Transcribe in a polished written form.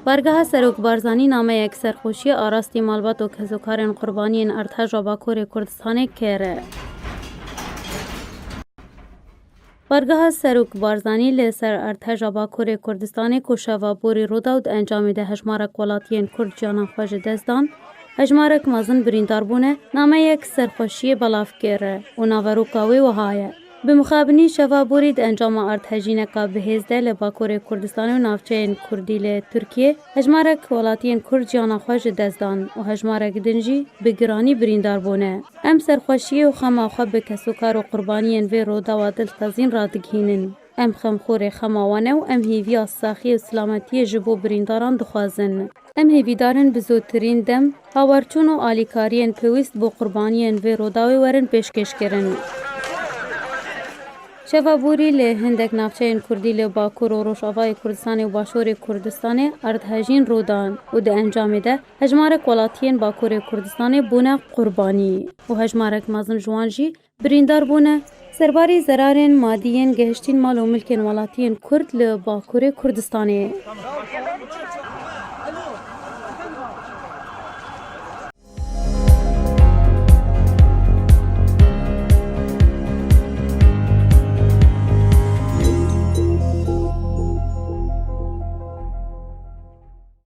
بارگاه سروک بارزانی نامه یک سرخوشی آراستی مالبات و کهزوکارن قربانین ارتش و باکور کردستان کره. بارگاه سروک بارزانی لسر ارتش و باکور کردستان کشوا بوری رو داد انجام ده هجمارک ولاتین کرد جانا خواج دزدان هجمارک مازن بریندار بونه نامه یک سرخوشی بلاف کره و ناوروکاوی و هایه. به مخابنی شوا بورید انجام ارتجینه که بهزده لباکور کردستان و نافچه کردی ل ترکیه هجمارک ولاتین کرد جانا خواج دزدان و هجمارک دنجی بگرانی بریندار بونه. ام سرخوشی و خما خواب کسوکار و قربانین و رودا و دلتازین را دگهینن. ام خمخور خماوانه و ام هیوی ساخی و سلامتی جبو برینداران دخوازن. ام هیویدارن بزودترین دم هاورچون و آلیکارین پیوست بو قربانین و روداوی ورن پیشکش کرن. شفابوری له هندک نافچه کردی له باکور و روشاوای کردستان و باشور کردستان اردهجین رودان و ده انجام ده هجمارک ولاتین باکور کردستان بونه قربانی و هجمارک مازن جوانجی بریندار بونه سرباری زرارن مادیین گهشتین مال و ملکن ولاتین کرد له باکور کردستان.